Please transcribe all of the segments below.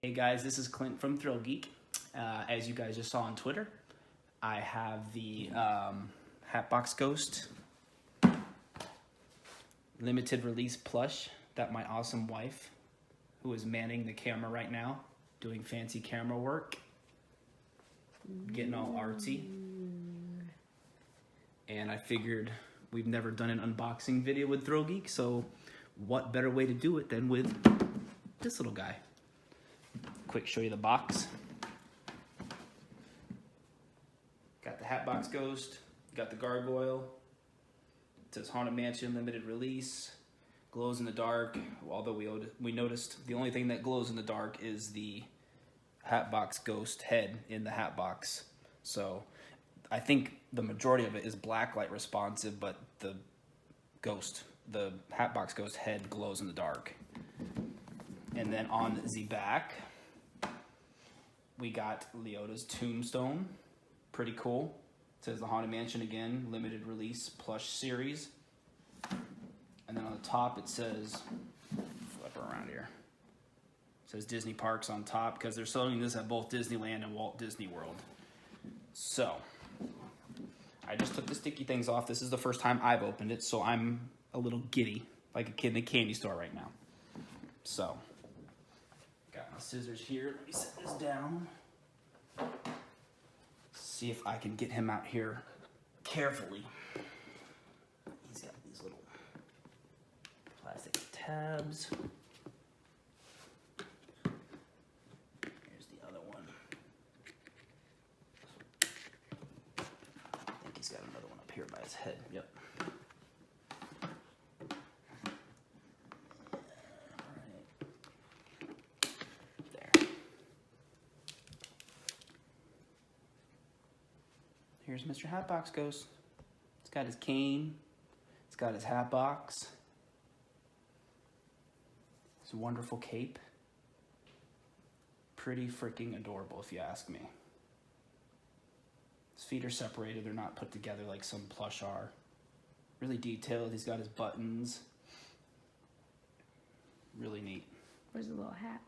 Hey guys, this is Clint from Thrill Geek. As you guys just saw on Twitter, I have the Hatbox Ghost limited release plush that my awesome wife, who is manning the camera right now, doing fancy camera work, getting all artsy. And I figured we've never done an unboxing video with Thrill Geek, so what better way to do it than with this little guy. Quick show you the box. Got the Hatbox Ghost, got the gargoyle. It says Haunted Mansion limited release, glows in the dark. Although we noticed the only thing that glows in the dark is the Hatbox Ghost head in the Hatbox. So I think the majority of it is blacklight responsive, but the Hatbox Ghost head glows in the dark. And then on the back, we got Leota's tombstone. Pretty cool. It says the Haunted Mansion again, limited release plush series. And then on the top it says, flip around here. It says Disney Parks on top because they're selling this at both Disneyland and Walt Disney World. So, I just took the sticky things off. This is the first time I've opened it, so I'm a little giddy, like a kid in the candy store right now. So, got my scissors here. Let me set this down. See if I can get him out here carefully. He's got these little plastic tabs. Here's the other one. I think he's got another one up here by his head. Yep. Here's Mr. Hatbox Ghost. It's got his cane. It's got his hat box. His wonderful cape. Pretty freaking adorable if you ask me. His feet are separated. They're not put together like some plush are. Really detailed. He's got his buttons. Really neat. Where's the little hat?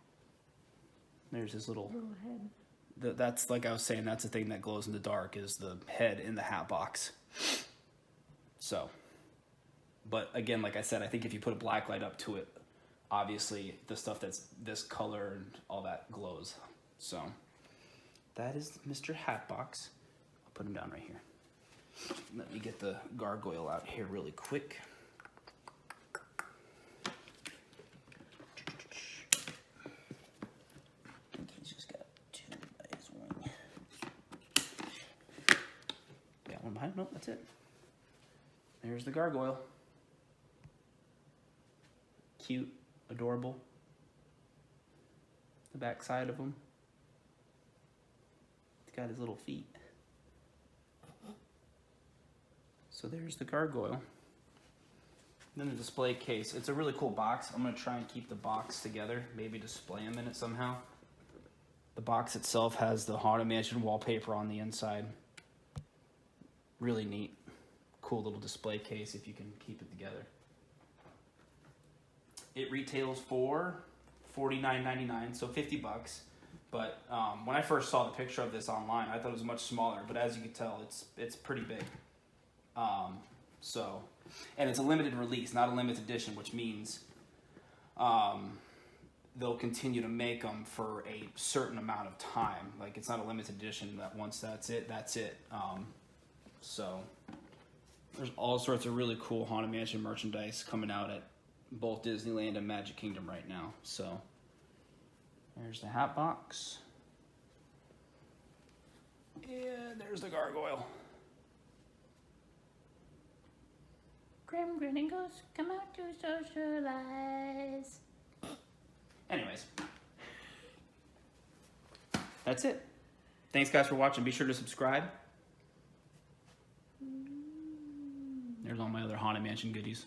There's his little head. That's like I was saying, that's the thing that glows in the dark is the head in the hat box. So, but again, like I said, I think if you put a black light up to it, obviously the stuff that's this color and all that glows. So that is Mr. Hatbox. I'll put him down right here. Let me get the gargoyle out here really quick. One behind. Nope, that's it. There's the gargoyle. Cute, adorable. The back side of him. He's got his little feet. So there's the gargoyle. Then the display case. It's a really cool box. I'm going to try and keep the box together. Maybe display them in it somehow. The box itself has the Haunted Mansion wallpaper on the inside. Really neat, cool little display case if you can keep it together. It retails for $49.99, so 50 bucks. But when I first saw the picture of this online, I thought it was much smaller. But as you can tell, it's pretty big. And it's a limited release, not a limited edition, which means they'll continue to make them for a certain amount of time. Like it's not a limited edition that once that's it, that's it. So there's all sorts of really cool Haunted Mansion merchandise coming out at both Disneyland and Magic Kingdom right now. So there's the Hatbox. And there's the gargoyle. Grim Grinning Ghost, come out to socialize. Anyways, that's it. Thanks guys for watching. Be sure to subscribe. There's all my other Haunted Mansion goodies.